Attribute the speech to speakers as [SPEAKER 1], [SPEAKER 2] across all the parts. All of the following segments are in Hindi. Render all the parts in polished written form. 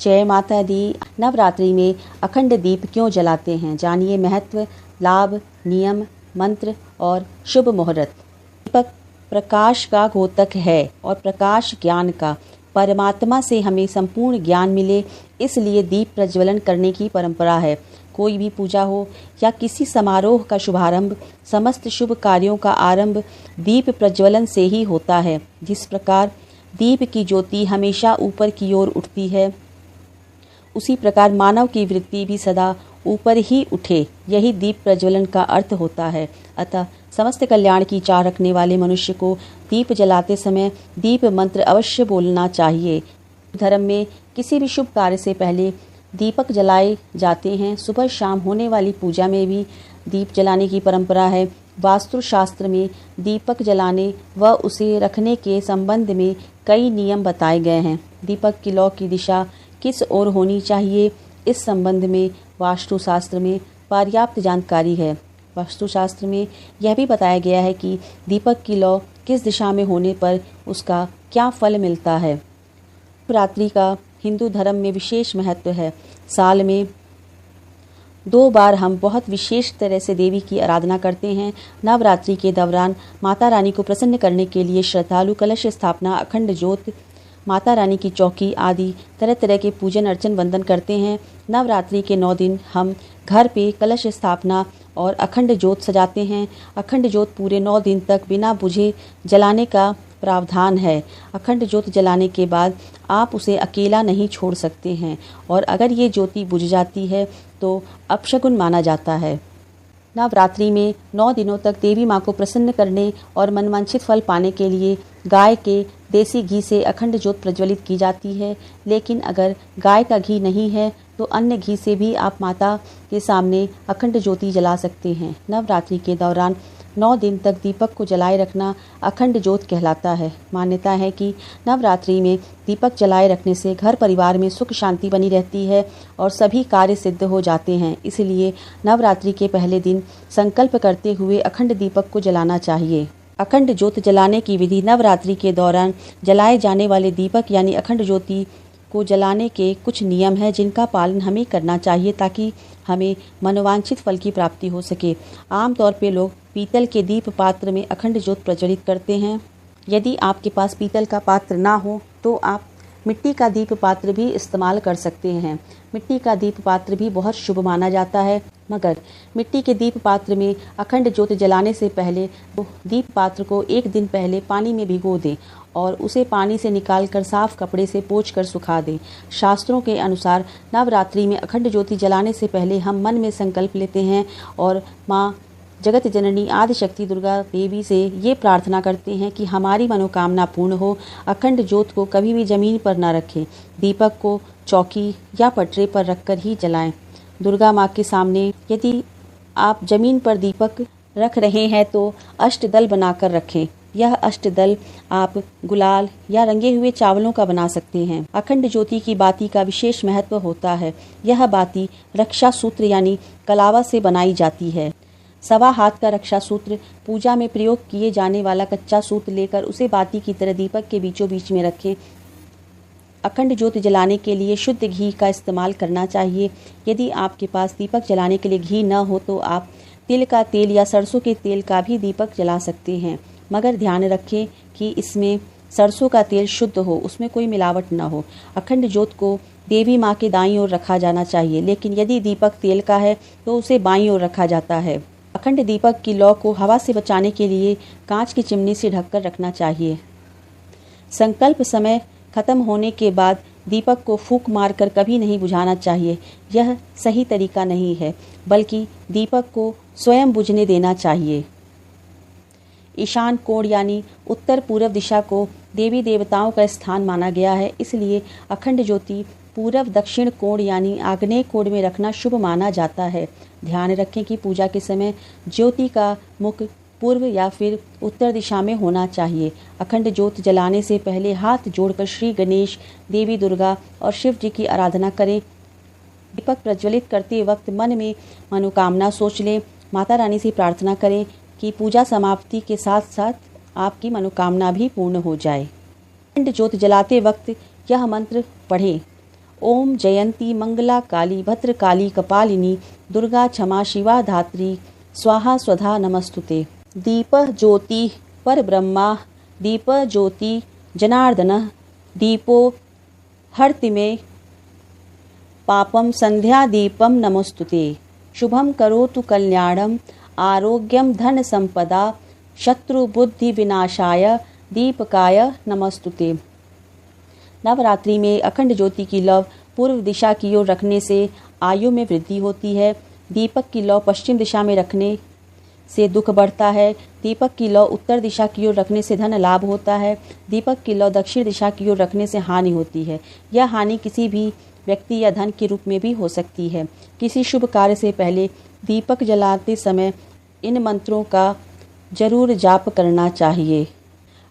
[SPEAKER 1] जय माता दी। नवरात्रि में अखंड दीप क्यों जलाते हैं, जानिए महत्व, लाभ, नियम, मंत्र और शुभ मुहूर्त। दीपक प्रकाश का द्योतक है और प्रकाश ज्ञान का। परमात्मा से हमें संपूर्ण ज्ञान मिले, इसलिए दीप प्रज्वलन करने की परंपरा है। कोई भी पूजा हो या किसी समारोह का शुभारंभ, समस्त शुभ कार्यों का आरंभ दीप प्रज्वलन से ही होता है। जिस प्रकार दीप की ज्योति हमेशा ऊपर की ओर उठती है, उसी प्रकार मानव की वृत्ति भी सदा ऊपर ही उठे, यही दीप प्रज्वलन का अर्थ होता है। अतः समस्त कल्याण की चाह रखने वाले मनुष्य को दीप जलाते समय दीप मंत्र अवश्य बोलना चाहिए। धर्म में किसी भी शुभ कार्य से पहले दीपक जलाए जाते हैं। सुबह शाम होने वाली पूजा में भी दीप जलाने की परंपरा है। वास्तु शास्त्र में दीपक जलाने व उसे रखने के संबंध में कई नियम बताए गए हैं। दीपक की लौ की दिशा किस ओर होनी चाहिए, इस संबंध में वास्तुशास्त्र में पर्याप्त जानकारी है। वास्तुशास्त्र में यह भी बताया गया है कि दीपक की लौ किस दिशा में होने पर उसका क्या फल मिलता है। नवरात्रि का हिंदू धर्म में विशेष महत्व है। साल में 2 बार हम बहुत विशेष तरह से देवी की आराधना करते हैं। नवरात्रि के दौरान माता रानी को प्रसन्न करने के लिए श्रद्धालु कलश स्थापना, अखंड ज्योत, माता रानी की चौकी आदि तरह तरह के पूजन अर्चन वंदन करते हैं। नवरात्रि के 9 दिन हम घर पे कलश स्थापना और अखंड ज्योत सजाते हैं। अखंड ज्योत पूरे 9 दिन तक बिना बुझे जलाने का प्रावधान है। अखंड ज्योत जलाने के बाद आप उसे अकेला नहीं छोड़ सकते हैं और अगर ये ज्योति बुझ जाती है तो अपशगुन माना जाता है। नवरात्रि में 9 दिनों तक देवी माँ को प्रसन्न करने और मनवांछित फल पाने के लिए गाय के देसी घी से अखंड ज्योत प्रज्वलित की जाती है। लेकिन अगर गाय का घी नहीं है तो अन्य घी से भी आप माता के सामने अखंड ज्योति जला सकते हैं। नवरात्रि के दौरान 9 दिन तक दीपक को जलाए रखना अखंड ज्योत कहलाता है। मान्यता है कि नवरात्रि में दीपक जलाए रखने से घर परिवार में सुख शांति बनी रहती है और सभी कार्य सिद्ध हो जाते हैं। इसलिए नवरात्रि के पहले दिन संकल्प करते हुए अखंड दीपक को जलाना चाहिए। अखंड ज्योत जलाने की विधि। नवरात्रि के दौरान जलाए जाने वाले दीपक यानी अखंड ज्योति को जलाने के कुछ नियम हैं जिनका पालन हमें करना चाहिए ताकि हमें मनोवांछित फल की प्राप्ति हो सके। आमतौर पे लोग पीतल के दीप पात्र में अखंड ज्योत प्रज्वलित करते हैं। यदि आपके पास पीतल का पात्र ना हो तो आप मिट्टी का दीप पात्र भी इस्तेमाल कर सकते हैं। मिट्टी का दीप पात्र भी बहुत शुभ माना जाता है, मगर मिट्टी के दीप पात्र में अखंड ज्योत जलाने से पहले दीप पात्र को 1 दिन पहले पानी में भिगो दें और उसे पानी से निकालकर साफ कपड़े से पोंछकर सुखा दें। शास्त्रों के अनुसार नवरात्रि में अखंड ज्योति जलाने से पहले हम मन में संकल्प लेते हैं और माँ जगत जननी आदि शक्ति दुर्गा देवी से ये प्रार्थना करते हैं कि हमारी मनोकामना पूर्ण हो। अखंड ज्योत को कभी भी जमीन पर न रखें, दीपक को चौकी या पटरे पर रखकर ही जलाएं। दुर्गा माँ के सामने यदि आप जमीन पर दीपक रख रहे हैं तो अष्टदल बनाकर रखें। यह अष्टदल आप गुलाल या रंगे हुए चावलों का बना सकते हैं। अखंड ज्योति की बाती का विशेष महत्व होता है। यह बाती रक्षा सूत्र यानी कलावा से बनाई जाती है। 1.25 हाथ का रक्षा सूत्र, पूजा में प्रयोग किए जाने वाला कच्चा सूत्र लेकर उसे बाती की तरह दीपक के बीचों बीच में रखें। अखंड ज्योत जलाने के लिए शुद्ध घी का इस्तेमाल करना चाहिए। यदि आपके पास दीपक जलाने के लिए घी न हो तो आप तिल का तेल या सरसों के तेल का भी दीपक जला सकते हैं, मगर ध्यान रखें कि इसमें सरसों का तेल शुद्ध हो, उसमें कोई मिलावट न हो। अखंड ज्योत को देवी माँ के दाईं ओर रखा जाना चाहिए, लेकिन यदि दीपक तेल का है तो उसे बाईं ओर रखा जाता है। अखंड दीपक की लौ को हवा से बचाने के लिए कांच की चिमनी से ढककर रखना चाहिए। संकल्प समय खत्म होने के बाद दीपक को फूंक मारकर कभी नहीं बुझाना चाहिए। यह सही तरीका नहीं है, बल्कि दीपक को स्वयं बुझने देना चाहिए। ईशान कोण यानी उत्तर पूर्व दिशा को देवी देवताओं का स्थान माना गया है, इसलिए अखंड ज्योति पूर्व दक्षिण कोण यानी आग्नेय कोण में रखना शुभ माना जाता है। ध्यान रखें कि पूजा के समय ज्योति का मुख पूर्व या फिर उत्तर दिशा में होना चाहिए। अखंड ज्योत जलाने से पहले हाथ जोड़कर श्री गणेश, देवी दुर्गा और शिव जी की आराधना करें। दीपक प्रज्वलित करते वक्त मन में मनोकामना सोच लें। माता रानी से प्रार्थना करें कि पूजा समाप्ति के साथ साथ आपकी मनोकामना भी पूर्ण हो जाए। अखंड ज्योत जलाते वक्त यह मंत्र पढ़ें: ओम जयंती मंगला काली भद्रकाली कपालिनी दुर्गा क्षमा शिवा धात्री स्वाहा स्वधा नमस्तुते। दीपः ज्योति परब्रह्मा दीपः ज्योति जनार्दनः दीपो हरति मे पापम संध्या दीपम नमस्तुते। शुभम करोतु कल्याणम आरोग्यम धन संपदा शत्रु बुद्धि विनाशाय दीपकाय नमस्तुते। नवरात्रि में अखंड ज्योति की लौ पूर्व दिशा की ओर रखने से आयु में वृद्धि होती है। दीपक की लौ पश्चिम दिशा में रखने से दुख बढ़ता है। दीपक की लौ उत्तर दिशा की ओर रखने से धन लाभ होता है। दीपक की लौ दक्षिण दिशा की ओर रखने से हानि होती है। यह हानि किसी भी व्यक्ति या धन के रूप में भी हो सकती है। किसी शुभ कार्य से पहले दीपक जलाते समय इन मंत्रों का जरूर जाप करना चाहिए।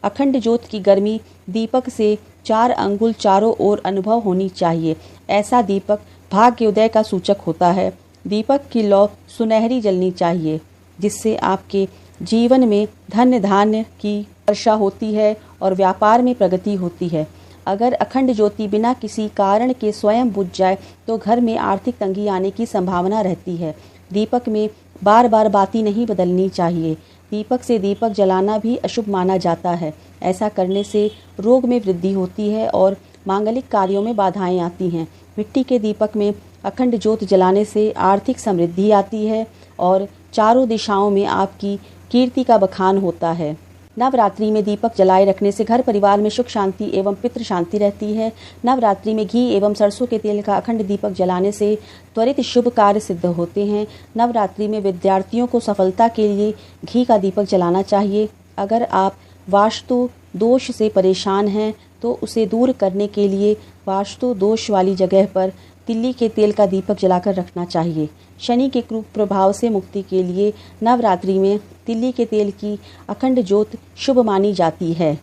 [SPEAKER 1] अखंड ज्योत की गर्मी दीपक से 4 अंगुल चारों ओर अनुभव होनी चाहिए। ऐसा दीपक भाग्योदय का सूचक होता है। दीपक की लौ सुनहरी जलनी चाहिए, जिससे आपके जीवन में धन धान्य की वर्षा होती है और व्यापार में प्रगति होती है। अगर अखंड ज्योति बिना किसी कारण के स्वयं बुझ जाए तो घर में आर्थिक तंगी आने की संभावना रहती है। दीपक में बार बार बाती नहीं बदलनी चाहिए। दीपक से दीपक जलाना भी अशुभ माना जाता है। ऐसा करने से रोग में वृद्धि होती है और मांगलिक कार्यों में बाधाएं आती हैं। मिट्टी के दीपक में अखंड ज्योत जलाने से आर्थिक समृद्धि आती है और चारों दिशाओं में आपकी कीर्ति का बखान होता है। नवरात्रि में दीपक जलाए रखने से घर परिवार में सुख शांति एवं पितृ शांति रहती है। नवरात्रि में घी एवं सरसों के तेल का अखंड दीपक जलाने से त्वरित शुभ कार्य सिद्ध होते हैं। नवरात्रि में विद्यार्थियों को सफलता के लिए घी का दीपक जलाना चाहिए। अगर आप वास्तु दोष से परेशान हैं तो उसे दूर करने के लिए वास्तु दोष वाली जगह पर तिल्ली के तेल का दीपक जलाकर रखना चाहिए। शनि के क्रूप प्रभाव से मुक्ति के लिए नवरात्रि में तिल्ली के तेल की अखंड ज्योत शुभ मानी जाती है।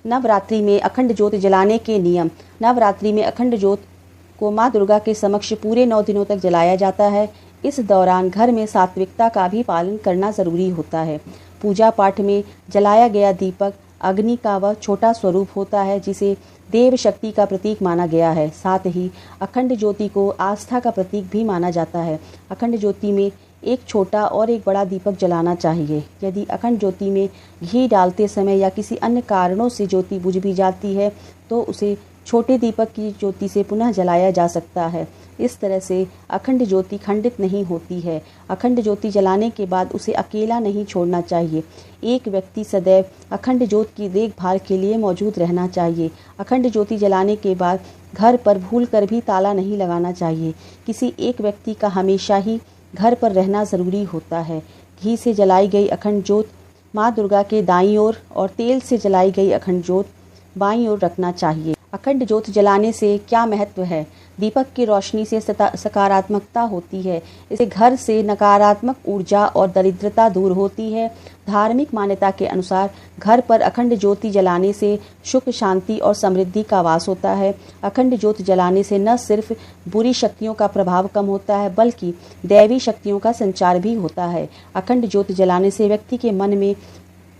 [SPEAKER 1] नवरात्रि में अखंड ज्योत जलाने के नियम। नवरात्रि में अखंड ज्योत को माँ दुर्गा के समक्ष पूरे 9 दिनों तक जलाया जाता है। इस दौरान घर में सात्विकता का भी पालन करना जरूरी होता है। पूजा पाठ में जलाया गया दीपक अग्नि का वह छोटा स्वरूप होता है जिसे देव शक्ति का प्रतीक माना गया है। साथ ही अखंड ज्योति को आस्था का प्रतीक भी माना जाता है। अखंड ज्योति में एक छोटा और एक बड़ा दीपक जलाना चाहिए। यदि अखंड ज्योति में घी डालते समय या किसी अन्य कारणों से ज्योति बुझ भी जाती है तो उसे छोटे दीपक की ज्योति से पुनः जलाया जा सकता है। इस तरह से अखंड ज्योति खंडित नहीं होती है। अखंड ज्योति जलाने के बाद उसे अकेला नहीं छोड़ना चाहिए। एक व्यक्ति सदैव अखंड ज्योत की देखभाल के लिए मौजूद रहना चाहिए। अखंड ज्योति जलाने के बाद घर पर भूलकर भी ताला नहीं लगाना चाहिए। किसी एक व्यक्ति का हमेशा ही घर पर रहना ज़रूरी होता है। घी से जलाई गई अखंड ज्योत माँ दुर्गा के दाईं ओर और तेल से जलाई गई अखंड ज्योत बाईं ओर रखना चाहिए। अखंड ज्योत जलाने से क्या महत्व है? दीपक की रोशनी से सकारात्मकता होती है। इससे घर से नकारात्मक ऊर्जा और दरिद्रता दूर होती है। धार्मिक मान्यता के अनुसार घर पर अखंड ज्योति जलाने से सुख शांति और समृद्धि का वास होता है। अखंड ज्योति जलाने से न सिर्फ बुरी शक्तियों का प्रभाव कम होता है बल्कि दैवी शक्तियों का संचार भी होता है। अखंड ज्योति जलाने से व्यक्ति के मन में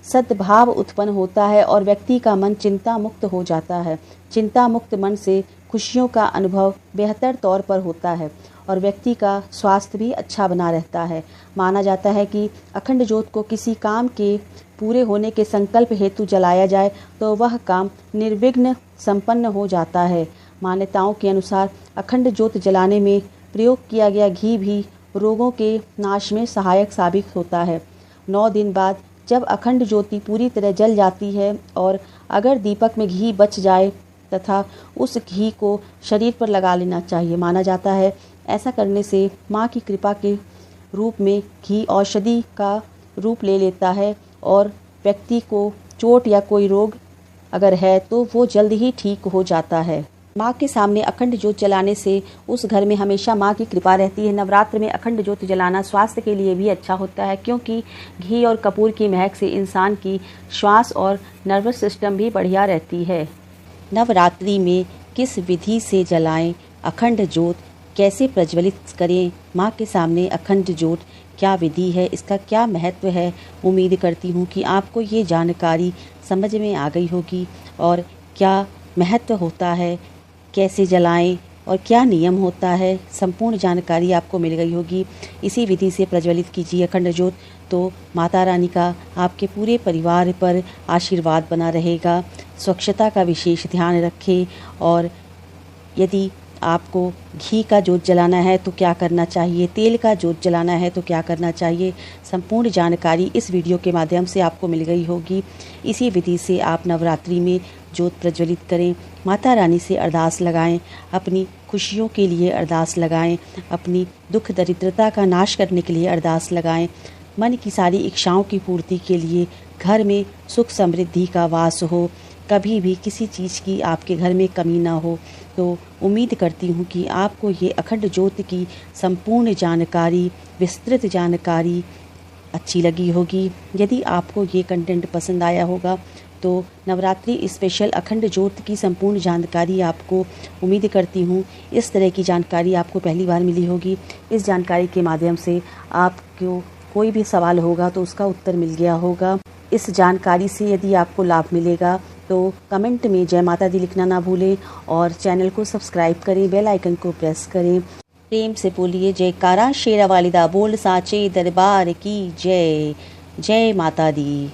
[SPEAKER 1] सद्भाव उत्पन्न होता है और व्यक्ति का मन चिंता मुक्त हो जाता है। चिंता मुक्त मन से खुशियों का अनुभव बेहतर तौर पर होता है और व्यक्ति का स्वास्थ्य भी अच्छा बना रहता है। माना जाता है कि अखंड ज्योत को किसी काम के पूरे होने के संकल्प हेतु जलाया जाए तो वह काम निर्विघ्न संपन्न हो जाता है। मान्यताओं के अनुसार अखंड ज्योत जलाने में प्रयोग किया गया घी भी रोगों के नाश में सहायक साबित होता है। 9 दिन बाद जब अखंड ज्योति पूरी तरह जल जाती है और अगर दीपक में घी बच जाए तथा उस घी को शरीर पर लगा लेना चाहिए। माना जाता है ऐसा करने से माँ की कृपा के रूप में घी औषधि का रूप ले लेता है और व्यक्ति को चोट या कोई रोग अगर है तो वो जल्द ही ठीक हो जाता है। माँ के सामने अखंड ज्योत जलाने से उस घर में हमेशा माँ की कृपा रहती है। नवरात्र में अखंड ज्योत जलाना स्वास्थ्य के लिए भी अच्छा होता है क्योंकि घी और कपूर की महक से इंसान की श्वास और नर्वस सिस्टम भी बढ़िया रहती है। नवरात्रि में किस विधि से जलाएं अखंड ज्योत, कैसे प्रज्वलित करें माँ के सामने अखंड ज्योत, क्या विधि है, इसका क्या महत्व है। उम्मीद करती हूँ कि आपको ये जानकारी समझ में आ गई होगी और क्या महत्व होता है, कैसे जलाएं और क्या नियम होता है, संपूर्ण जानकारी आपको मिल गई होगी। इसी विधि से प्रज्वलित कीजिए अखंड ज्योत, तो माता रानी का आपके पूरे परिवार पर आशीर्वाद बना रहेगा। स्वच्छता का विशेष ध्यान रखें, और यदि आपको घी का जोत जलाना है तो क्या करना चाहिए, तेल का जोत जलाना है तो क्या करना चाहिए, संपूर्ण जानकारी इस वीडियो के माध्यम से आपको मिल गई होगी। इसी विधि से आप नवरात्रि में जोत प्रज्वलित करें, माता रानी से अरदास लगाएं, अपनी खुशियों के लिए अरदास लगाएं, अपनी दुख दरिद्रता का नाश करने के लिए अरदास लगाएं, मन की सारी इच्छाओं की पूर्ति के लिए, घर में सुख समृद्धि का वास हो, कभी भी किसी चीज़ की आपके घर में कमी ना हो। तो उम्मीद करती हूँ कि आपको ये अखंड ज्योत की संपूर्ण जानकारी, विस्तृत जानकारी अच्छी लगी होगी। यदि आपको ये कंटेंट पसंद आया होगा तो नवरात्रि स्पेशल अखंड ज्योत की संपूर्ण जानकारी आपको, उम्मीद करती हूँ इस तरह की जानकारी आपको पहली बार मिली होगी। इस जानकारी के माध्यम से आपको कोई भी सवाल होगा तो उसका उत्तर मिल गया होगा। इस जानकारी से यदि आपको लाभ मिलेगा तो कमेंट में जय माता दी लिखना ना भूलें, और चैनल को सब्सक्राइब करें, बेल आइकन को प्रेस करें। प्रेम से बोलिए जयकारा शेरा वालिदा बोल साचे दरबार की जय। जय माता दी।